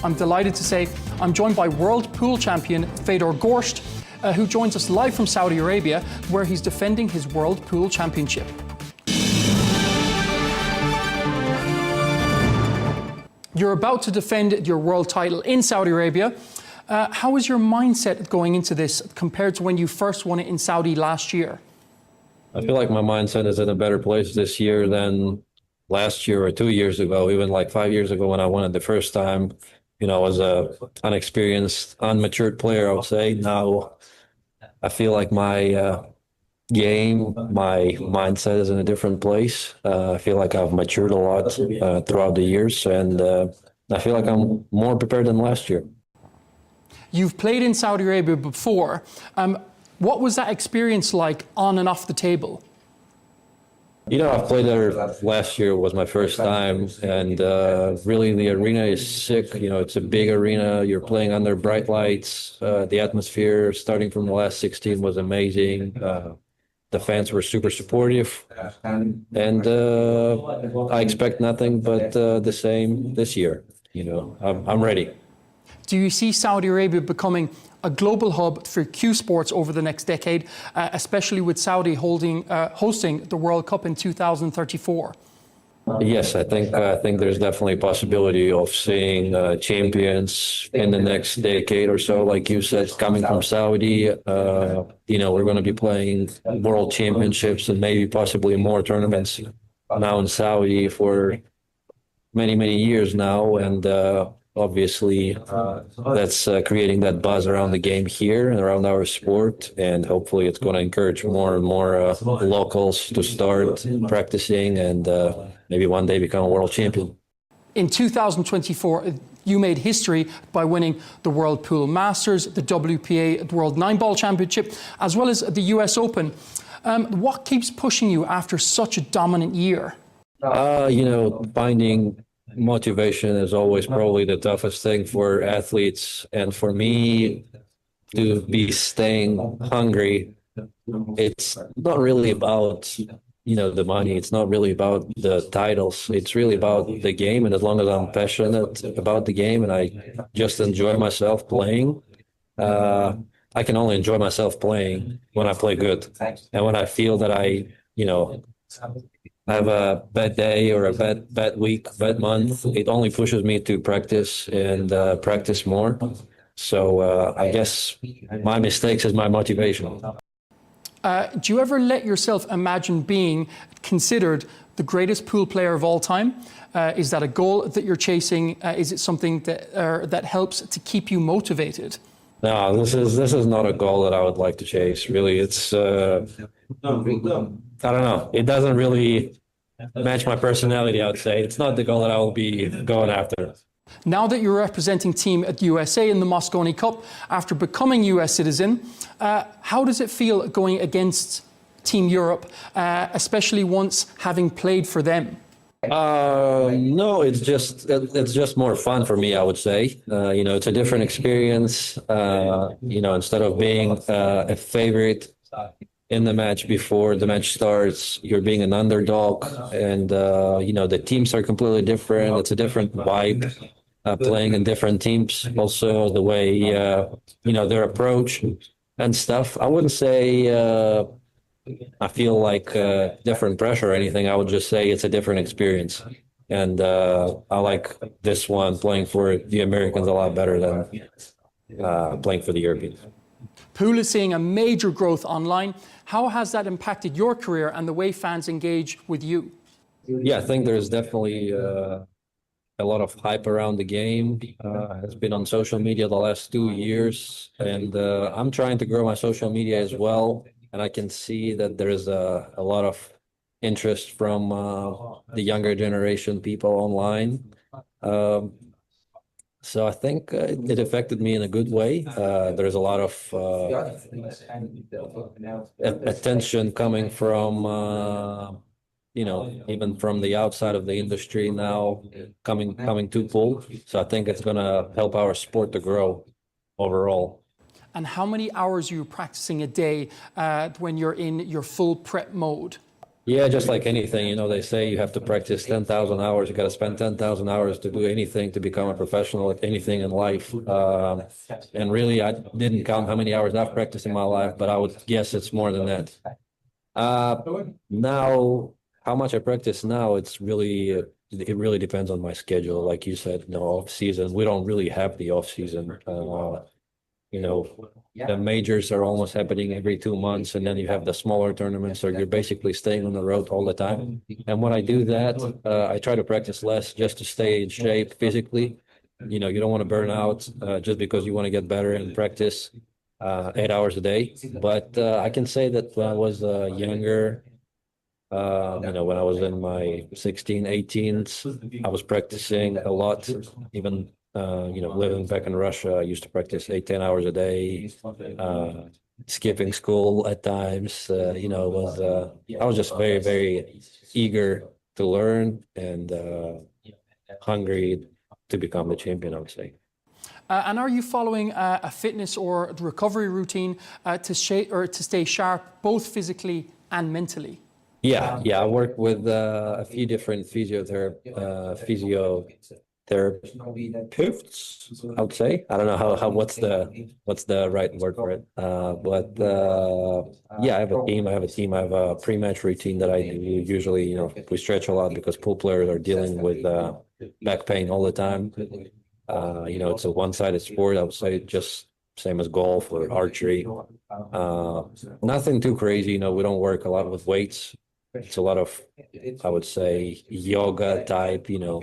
I'm delighted to say I'm joined by world pool champion Fedor Gorst, who joins us live from Saudi Arabia, where he's defending his World Pool Championship. You're about to defend your world title in Saudi Arabia. How is your mindset going into this compared to when you first won it in Saudi last year? I feel like my mindset is in a better place this year than last year or 2 years ago, even like 5 years ago when I won it the first time. You know, I was a unexperienced, unmatured player, I would say. Now I feel like my game, my mindset is in a different place. I feel like I've matured a lot throughout the years, and I feel like I'm more prepared than last year. You've played in Saudi Arabia before. What was that experience like on and off the table? You know, I played there last year, was my first time, and really the arena is sick. You know, it's a big arena. You're playing under bright lights. The atmosphere starting from the last 16 was amazing. The fans were super supportive, and I expect nothing but the same this year. You know, I'm ready. Do you see Saudi Arabia becoming a global hub for Q sports over the next decade, especially with Saudi hosting the World Cup in 2034? Yes, I think there's definitely a possibility of seeing champions in the next decade or so, like you said, coming from Saudi. You know, we're going to be playing world championships and maybe possibly more tournaments now in Saudi for many, many years now, and obviously that's creating that buzz around the game here and around our sport, and hopefully it's going to encourage more and more locals to start practicing and maybe one day become a world champion. In 2024, you made history by winning the World Pool Masters, the WPA, the World 9-Ball Championship, as well as the US Open. What keeps pushing you after such a dominant year? You know, finding motivation is always probably the toughest thing for athletes, and for me to be staying hungry, it's not really about, you know, the money. It's not really about the titles. It's really about the game, and as long as I'm passionate about the game and I just enjoy myself playing, I can only enjoy myself playing when I play good, and when I feel that you know, have a bad day or a bad week, bad month, it only pushes me to practice and practice more. So I guess my mistakes is my motivation. Do you ever let yourself imagine being considered the greatest pool player of all time? Is that a goal that you're chasing? Is it something that helps to keep you motivated? No, this is not a goal that I would like to chase. Really, it's I don't know. It doesn't really match my personality, I would say. It's not the goal that I will be going after. Now that you're representing Team USA in the Mosconi Cup, after becoming US citizen, how does it feel going against Team Europe, especially once having played for them? No, it's just more fun for me, I would say. You know, it's a different experience. You know, instead of being a favorite in the match before the match starts, you're being an underdog, and you know, the teams are completely different. It's a different vibe playing in different teams. Also, the way you know, their approach and stuff. I wouldn't say I feel like different pressure or anything. I would just say it's a different experience, and I like this one, playing for the Americans, a lot better than playing for the Europeans. Pool is seeing a major growth online. How has that impacted your career and the way fans engage with you? Yeah, I think there's definitely a lot of hype around the game. It's been on social media the last 2 years, and I'm trying to grow my social media as well. And I can see that there's a lot of interest from the younger generation people online. So I think it affected me in a good way. There's a lot of attention coming from, you know, even from the outside of the industry now, coming to pool. So I think it's going to help our sport to grow overall. And how many hours are you practicing a day when you're in your full prep mode? Yeah, just like anything, you know, they say you have to practice 10,000 hours. You got to spend 10,000 hours to do anything, to become a professional at anything in life. And really, I didn't count how many hours I've practiced in my life, but I would guess it's more than that. Now, how much I practice now, it really depends on my schedule. Like you said, no off season. We don't really have the off season. You know, the majors are almost happening every 2 months, and then you have the smaller tournaments, so you're basically staying on the road all the time. And when I do that, I try to practice less just to stay in shape physically. You know, you don't want to burn out just because you want to get better and practice 8 hours a day. But I can say that when I was younger, you know, when I was in my 16, 18s, I was practicing a lot. Even, you know, living back in Russia, I used to practice 8, 10 hours a day, skipping school at times. You know, I was just very, very eager to learn and hungry to become the champion, I would say. And are you following a fitness or recovery routine to stay sharp, both physically and mentally? Yeah, I work with a few different physiotherapists, I would say. I don't know how what's the right word for it. But yeah, I have a team. I have a pre-match routine that I do. Usually, you know, we stretch a lot because pool players are dealing with back pain all the time. You know, it's a one-sided sport. I would say just same as golf or archery. Nothing too crazy. You know, we don't work a lot with weights. It's a lot of, I would say, yoga type, you know,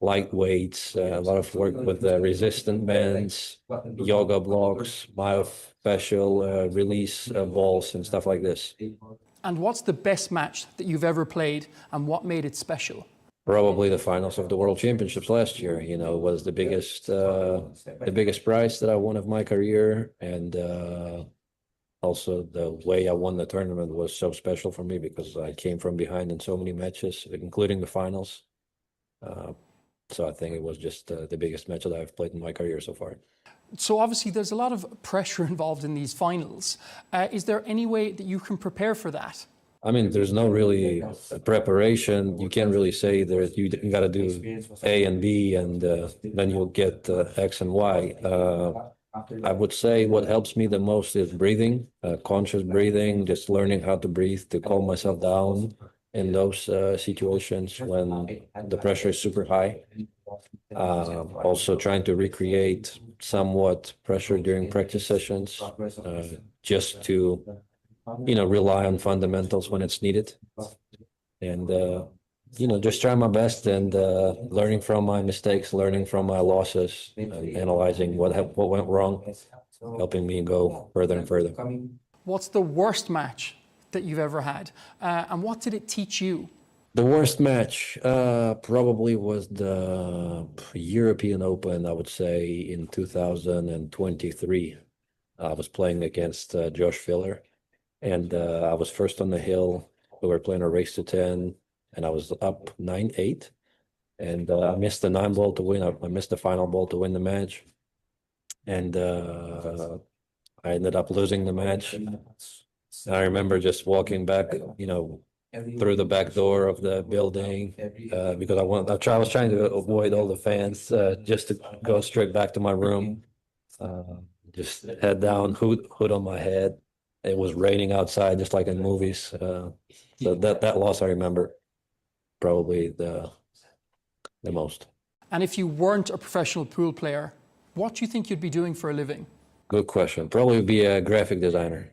light weights, a lot of work with resistant bands, yoga blocks, myofascial release balls and stuff like this. And what's the best match that you've ever played, and what made it special? Probably the finals of the World Championships last year. You know, was the biggest prize that I won of my career, and also the way I won the tournament was so special for me because I came from behind in so many matches, including the finals. So I think it was just the biggest match that I've played in my career so far. So obviously there's a lot of pressure involved in these finals. Is there any way that you can prepare for that? I mean, there's no really preparation. You can't really say that you got to do A and B and then you'll get X and Y. I would say what helps me the most is breathing, conscious breathing, just learning how to breathe, to calm myself down in those situations when the pressure is super high. Also trying to recreate somewhat pressure during practice sessions, just to, you know, rely on fundamentals when it's needed. And, you know, just trying my best and learning from my mistakes, learning from my losses, and analyzing what went wrong, helping me go further and further. What's the worst match that you've ever had? And what did it teach you? The worst match probably was the European Open, I would say, in 2023. I was playing against Josh Filler, and I was first on the hill. We were playing a race to 10, and I was up 9-8. And I missed the 9 ball to win. I missed the final ball to win the match. And I ended up losing the match. I remember just walking back, you know, through the back door of the building because I was trying to avoid all the fans just to go straight back to my room. Just head down, hood on my head. It was raining outside, just like in movies. So that loss I remember probably the most. And if you weren't a professional pool player, what do you think you'd be doing for a living? Good question. Probably be a graphic designer.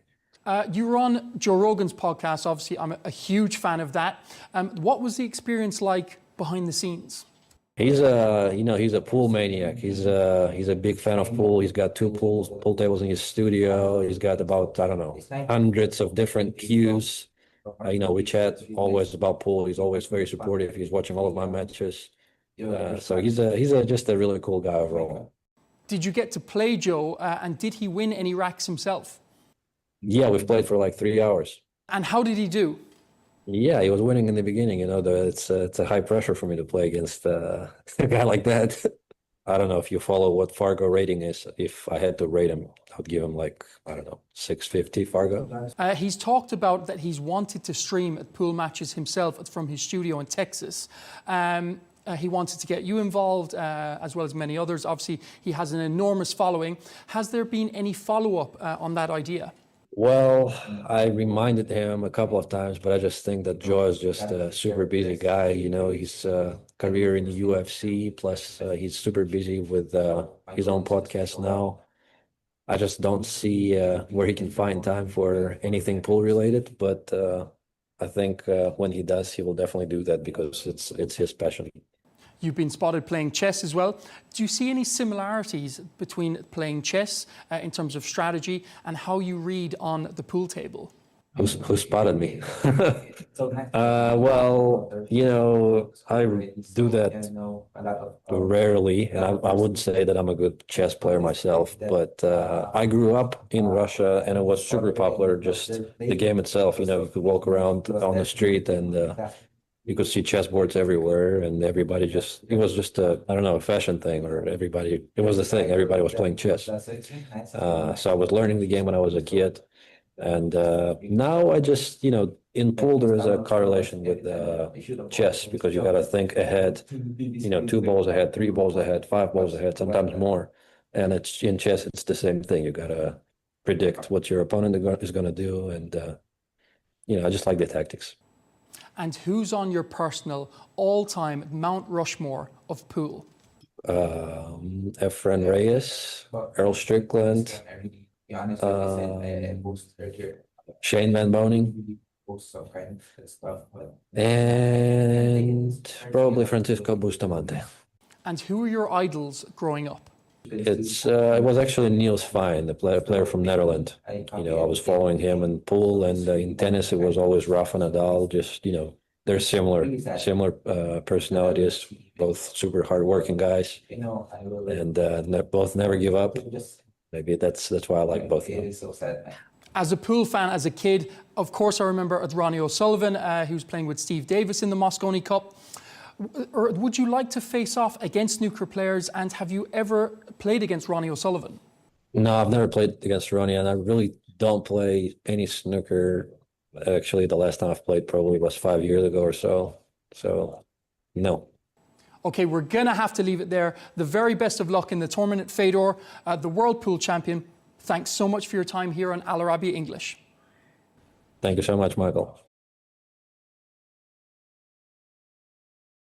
You were on Joe Rogan's podcast. Obviously, I'm a huge fan of that. What was the experience like behind the scenes? He's a pool maniac. He's a big fan of pool. He's got 2 pool tables in his studio. He's got about, I don't know, hundreds of different cues. You know, we chat always about pool. He's always very supportive. He's watching all of my matches. So he's just a really cool guy overall. Did you get to play Joe, and did he win any racks himself? Yeah, we've played for like 3 hours. And how did he do? Yeah, he was winning in the beginning. You know, it's a high pressure for me to play against a guy like that. I don't know if you follow what Fargo rating is. If I had to rate him, I would give him like, I don't know, 650 Fargo. He's talked about that he's wanted to stream at pool matches himself from his studio in Texas. He wanted to get you involved, as well as many others. Obviously, he has an enormous following. Has there been any follow-up on that idea? Well, I reminded him a couple of times, but I just think that Joe is just a super busy guy. You know, his career in the UFC, plus he's super busy with his own podcast now. I just don't see where he can find time for anything pool related, but I think when he does, he will definitely do that because it's his passion. You've been spotted playing chess as well. Do you see any similarities between playing chess in terms of strategy and how you read on the pool table? Who spotted me? Well, you know, I do that rarely, and I wouldn't say that I'm a good chess player myself, but I grew up in Russia, and it was super popular, just the game itself. You know, you could walk around on the street and you could see chessboards everywhere, and everybody just, it was just a, I don't know, a fashion thing, or everybody, it was the thing, everybody was playing chess. So I was learning the game when I was a kid. And now I just, you know, in pool, there is a correlation with chess because you got to think ahead, you know, 2 balls ahead, 3 balls ahead, 5 balls ahead, sometimes more. And it's in chess, it's the same thing. You got to predict what your opponent is going to do. And, you know, I just like the tactics. And who's on your personal all-time Mount Rushmore of pool? Efren Reyes, Earl Strickland, Shane Van Boning, and probably Francisco Bustamante. And who are your idols growing up? It was actually Niels Fine, the player from Netherlands. You know, I was following him in pool, and in tennis it was always Rafa Nadal. Just, you know, they're similar personalities, both super hardworking guys, and both never give up. Maybe that's why I like both of them. As a pool fan, as a kid, of course I remember at Ronno Sullivan, who was playing with Steve Davis in the Moscone Cup. Or would you like to face off against snooker players, and have you ever played against Ronno Sullivan? No, I've never played against Ronnie, and I really don't play any snooker. Actually, the last time I've played probably was 5 years ago or so. So, no. Okay, we're going to have to leave it there. The very best of luck in the tournament, Fedor, the World Pool Champion. Thanks so much for your time here on Arabiya English. Thank you so much, Michael.